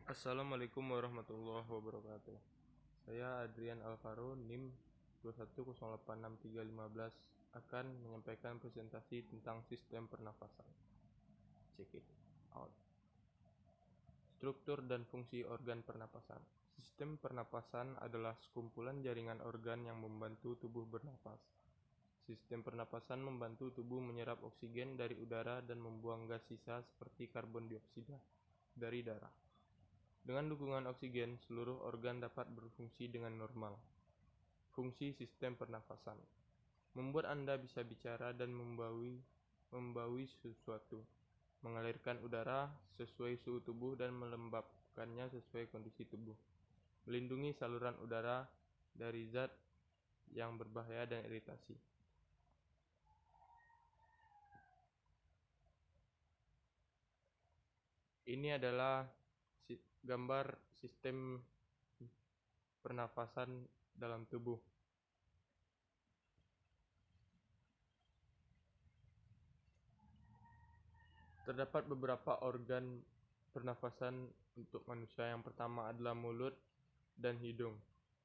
Assalamualaikum warahmatullahi wabarakatuh. Saya Adrian Alvaro, NIM 210863515 akan menyampaikan presentasi tentang sistem pernafasan. Check it out. Struktur dan fungsi organ pernapasan. Sistem pernapasan adalah sekumpulan jaringan organ yang membantu tubuh bernapas. Sistem pernapasan membantu tubuh menyerap oksigen dari udara dan membuang gas sisa seperti karbon dioksida dari darah. Dengan dukungan oksigen, seluruh organ dapat berfungsi dengan normal. Fungsi sistem pernafasan membuat Anda bisa bicara dan membawi sesuatu, mengalirkan udara sesuai suhu tubuh dan melembabkannya sesuai kondisi tubuh, melindungi saluran udara dari zat yang berbahaya dan iritasi. Ini adalah gambar sistem pernafasan dalam tubuh. Terdapat beberapa organ pernafasan untuk manusia. Yang pertama adalah mulut dan hidung,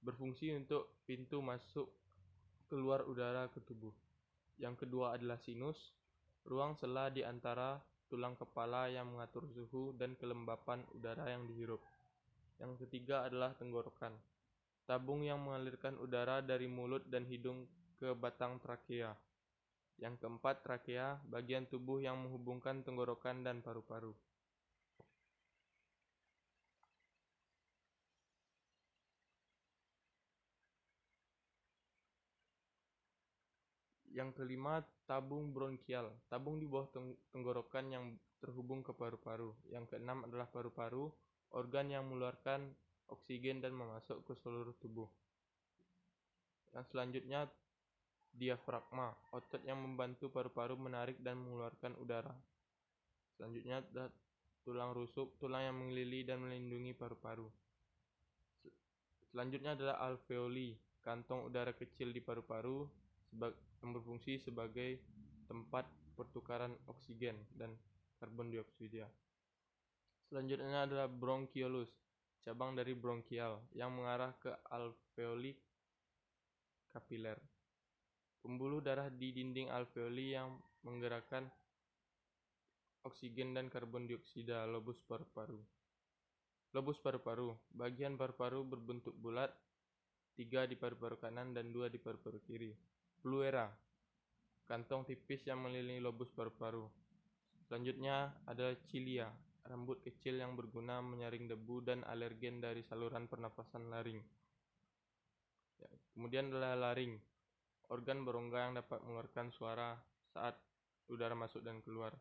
berfungsi untuk pintu masuk keluar udara ke tubuh. Yang kedua adalah sinus, ruang sela di antara tulang kepala yang mengatur suhu dan kelembapan udara yang dihirup. Yang ketiga adalah tenggorokan, tabung yang mengalirkan udara dari mulut dan hidung ke batang trakea. Yang keempat, trakea, bagian tubuh yang menghubungkan tenggorokan dan paru-paru. Yang kelima, tabung bronkial, tabung di bawah tenggorokan yang terhubung ke paru-paru. Yang keenam adalah paru-paru, organ yang mengeluarkan oksigen dan memasuk ke seluruh tubuh. Yang selanjutnya, diafragma, otot yang membantu paru-paru menarik dan mengeluarkan udara. Selanjutnya adalah tulang rusuk, tulang yang mengelilingi dan melindungi paru-paru. Selanjutnya adalah alveoli, kantong udara kecil di paru-paru yang berfungsi sebagai tempat pertukaran oksigen dan karbon dioksida. Selanjutnya adalah bronchiolus, cabang dari bronkial yang mengarah ke alveoli kapiler. Pembuluh darah di dinding alveoli yang menggerakkan oksigen dan karbon dioksida. Lobus paru-paru. Lobus paru-paru, bagian paru-paru berbentuk bulat, 3 di paru-paru kanan dan 2 di paru-paru kiri. Pleura, kantong tipis yang mengelilingi lobus paru-paru. Selanjutnya adalah cilia, rambut kecil yang berguna menyaring debu dan alergen dari saluran pernapasan laring. Kemudian adalah laring, organ berongga yang dapat mengeluarkan suara saat udara masuk dan keluar.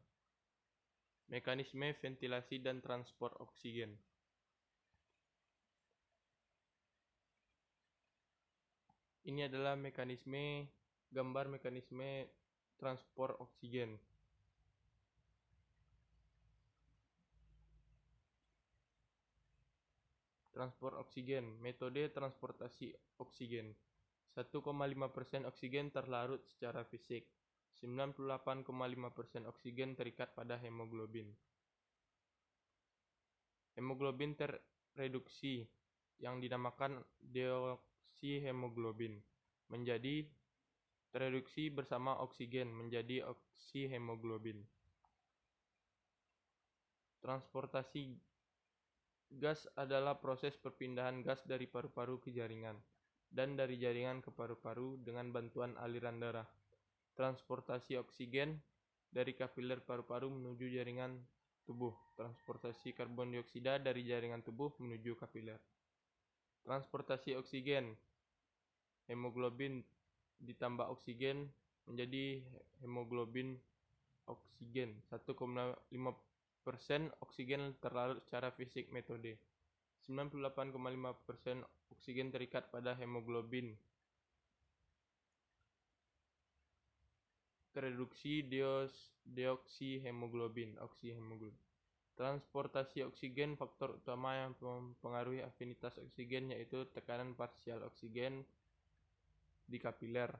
Mekanisme ventilasi dan transport oksigen. Ini adalah gambar mekanisme transport oksigen. Transport oksigen, metode transportasi oksigen. 1,5% oksigen terlarut secara fisik. 98,5% oksigen terikat pada hemoglobin. Hemoglobin terreduksi yang dinamakan deoksihemoglobin menjadi tereduksi bersama oksigen menjadi oksihemoglobin. Transportasi gas adalah proses perpindahan gas dari paru-paru ke jaringan dan dari jaringan ke paru-paru dengan bantuan aliran darah. Transportasi oksigen dari kapiler paru-paru menuju jaringan tubuh. Transportasi karbon dioksida dari jaringan tubuh menuju kapiler. Transportasi oksigen, hemoglobin ditambah oksigen menjadi hemoglobin oksigen. 1,5% oksigen terlarut secara fisik. Metode 98,5% oksigen terikat pada hemoglobin. Tereduksi deoksihemoglobin, oksihemoglobin. Transportasi oksigen, faktor utama yang mempengaruhi afinitas oksigen yaitu tekanan parsial oksigen di kapiler.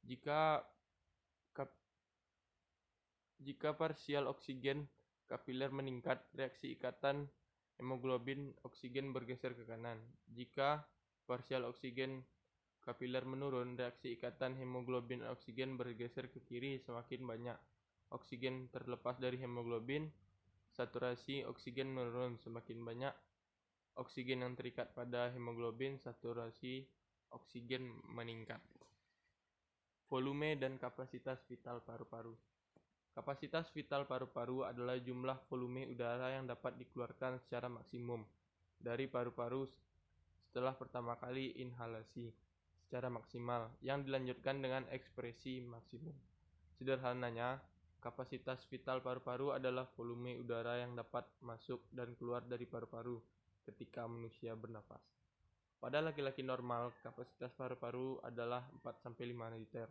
Jika parsial oksigen kapiler meningkat, reaksi ikatan hemoglobin oksigen bergeser ke kanan. Jika parsial oksigen kapiler menurun, reaksi ikatan hemoglobin oksigen bergeser ke kiri. Semakin banyak oksigen terlepas dari hemoglobin, saturasi oksigen menurun. Semakin banyak oksigen yang terikat pada hemoglobin, saturasi oksigen meningkat. Volume dan kapasitas vital paru-paru. Kapasitas vital paru-paru adalah jumlah volume udara yang dapat dikeluarkan secara maksimum dari paru-paru setelah pertama kali inhalasi secara maksimal, yang dilanjutkan dengan ekspresi maksimum. Sederhananya, kapasitas vital paru-paru adalah volume udara yang dapat masuk dan keluar dari paru-paru ketika manusia bernapas. Pada laki-laki normal, kapasitas paru-paru adalah 4-5 liter.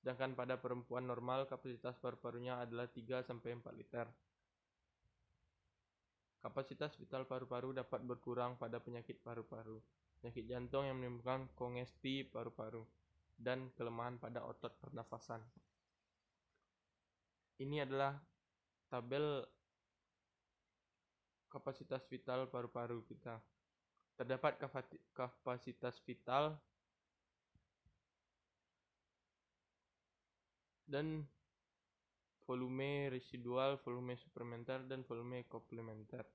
Sedangkan pada perempuan normal, kapasitas paru-parunya adalah 3-4 liter. Kapasitas vital paru-paru dapat berkurang pada penyakit paru-paru, penyakit jantung yang menimbulkan kongesti paru-paru, dan kelemahan pada otot pernafasan. Ini adalah tabel kapasitas vital paru-paru kita. Terdapat kapasitas vital dan volume residual, volume suplementer, dan volume komplementer.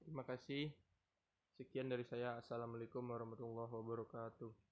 Terima kasih. Sekian dari saya. Assalamualaikum warahmatullahi wabarakatuh.